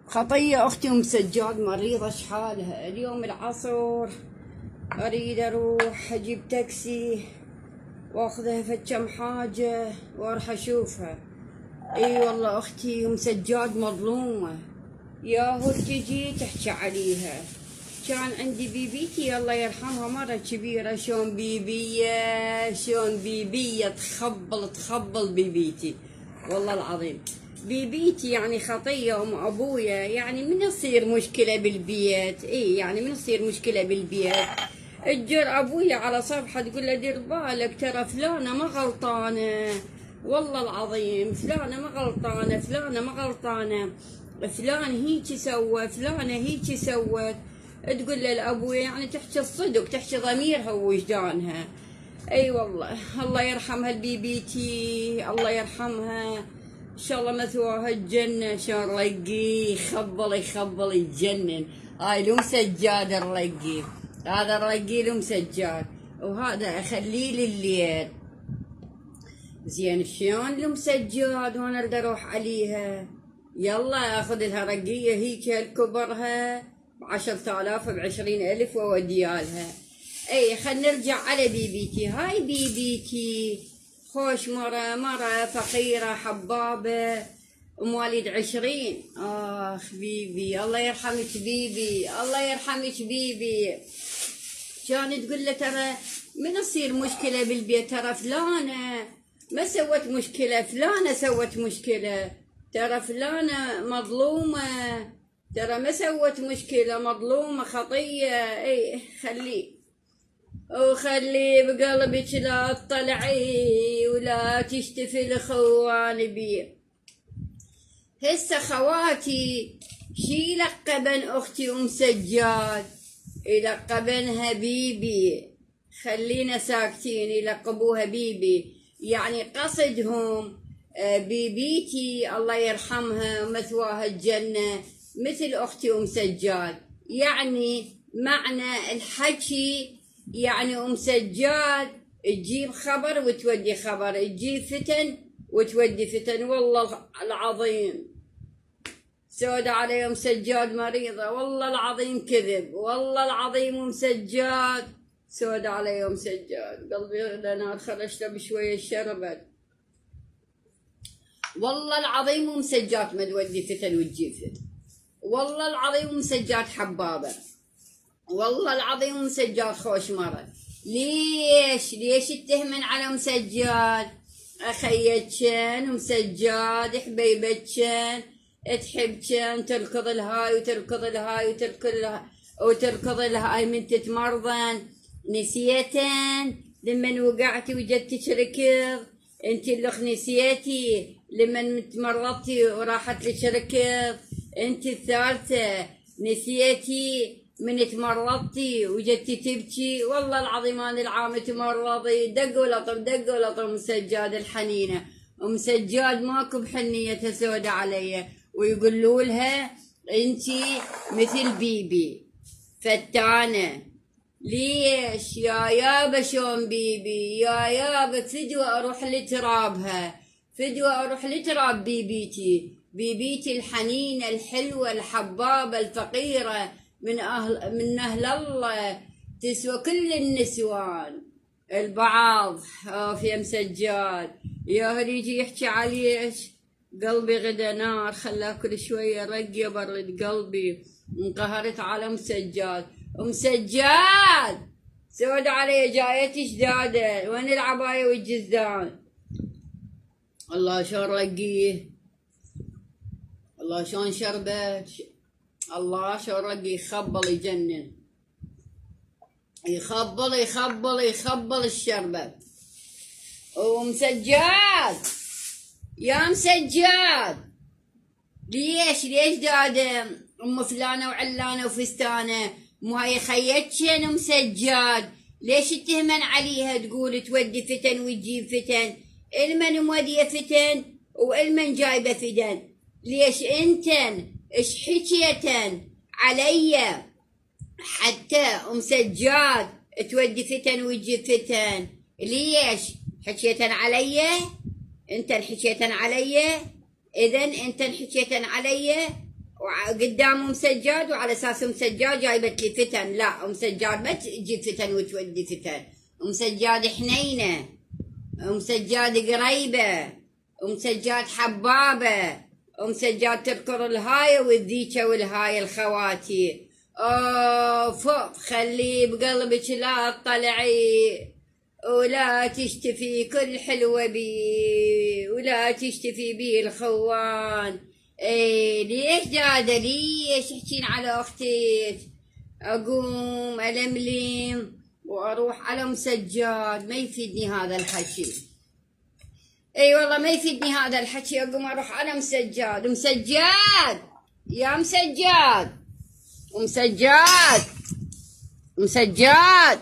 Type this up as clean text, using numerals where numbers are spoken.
خطية أختي أم سجاد مريضة شحالها. اليوم العصر أريد أروح أجيب تاكسي وأخذها فد كم حاجة وأروح أشوفها. إي والله أختي أم سجاد مظلومة، ياهو تجي تحكي عليها. كان عندي بيبيتي الله يرحمها مرة كبيرة، شلون بيبية تخبل بيبيتي، والله العظيم بيبيتي يعني خطية أم أبويا. يعني من يصير مشكلة بالبيت، يعني من يصير مشكلة بالبيت تجر أبويا على صفحة تقول له دير بالك ترى فلانة ما غلطانة، والله العظيم فلانة ما غلطانة، فلانة ما غلطانة، فلان هيك سوى، فلانة هيك سوت. تقول له الأبويا يعني تحكي الصدق، تحكي ضميرها ووجدانها. اي والله الله يرحمها البيبيتي، الله يرحمها، ان شاء الله مثواها الجنة، ان شاء الله يلقيه يخبل يتجنن. هاي لو سجاد الرقي، هذا الرقي لو سجاد، وهذا اخليه لليل. زين شلون لو سجاد وانا اريد اروح عليها؟ يلا اخذ لها رقية هيك الكبرها ب10,000 ب20,000 واوديالها. اي خلينا نرجع على بيبيتي. هاي بيبيتي خوش مرة فقيرة حبابة، مواليد 20. اخ بيبي الله يرحمك بيبي، الله يرحمك بيبي. كانت تقول له ترى من يصير مشكلة بالبيت، ترى فلانة ما سوت مشكلة، فلانة سوت مشكلة، ترى فلانة مظلومة، ترى ما سوت مشكلة، مظلومة خطية. اي خليه وخلي بقلبك لا تطلعي ولا تشتفي الاخوان بيه. هسه خواتي شي لقبن اختي ام سجاد، يلقبنها بيبي، خلينا ساكتين يلقبوها بيبي، يعني قصدهم بيبيتي الله يرحمها مثواها الجنة مثل اختي ام سجاد. يعني معنى الحكي يعني ام سجاد تجيب خبر وتودي خبر، تجيب فتن وتودي فتن، والله العظيم سودة على ام سجاد مريضة، والله العظيم كذب، والله العظيم ام سجاد سودة على ام سجاد. قلبي نار خرجت بشوية شربت، والله العظيم ام سجاد ما تودي فتن وتجيب فتن، والله العظيم ام سجاد حبابة، والله العظيم ام سجاد خوش مرة. ليش تتهمن على ام سجاد؟ اخيتشن ام سجاد حبيبتشن تحبشن، تركض الهاي وتركض الهاي وتركض الهاي من تتمرضن. نسيتن لمن وقعتي وجدتك ركض؟ انت اللي نسيتي لمن تمرضتي وراحت لك ركض؟ انت الثالثة نسيتي من تمرضتي وجدتي تبكي؟ والله العظيم انا العام تمرضي. دقوا لطم ام سجاد الحنينة، ام سجاد ماكو بحنيتها سودة علي، ويقولوا لها انتي مثل بيبي فتانة. ليش يا يابا شون بيبي؟ يا يابا فدوة اروح لترابها، فدوة اروح لتراب بيبيتي الحنينة الحلوة الحبابة الفقيرة من اهل الله، تسوى كل النسوان البعض. في مسجاد يا هريجي يحكي عليك قلبي غدا نار، خلاه كل شوية رقي برد قلبي، انقهرت على مسجاد. مسجاد سود علي جايتي جدادة، وين العباية والجزدان؟ الله شون رقيه، الله شون شربت، الله شون رقي يخبل يجنن، يخبل الشربة. ومسجاد يا مسجاد ليش دادة ام فلانة وعلانة وفستانة؟ مو هاي خيتشن ام سجاد؟ ليش تهمن عليها تقول تودي فتن وتجيب فتن؟ المن مودية فتن والمن جايبة فتن؟ ليش انتن اش حكيتن علي حتى ام سجاد تودي فتن وتجيب فتن؟ ليش حكيتن علي؟ انت حكيتن علي؟ اذن انت حكيتن علي وقدام ام سجاد، وعلى اساس ام سجاد جايبت لي فتن. لا، ام سجاد ما تجيب فتن وتودي فتن. ام سجاد حنينه، ام سجاد قريبه، ام سجاد حبابه، ام سجاد تذكر الهاي والذيكه والهاي الخواتي. فوق خلي بقلبك لا تطلعي، ولا تشتفي كل حلوة بي، ولا تشتفي بي الخوان. ليش جادة؟ ليش تحكين على اختك؟ اقوم الملم واروح على مسجاد، ما يفيدني هذا الحكي. والله ما يفيدني هذا الحكي. اقوم اروح على مسجاد. مسجاد يا مسجاد، مسجاد، مسجاد.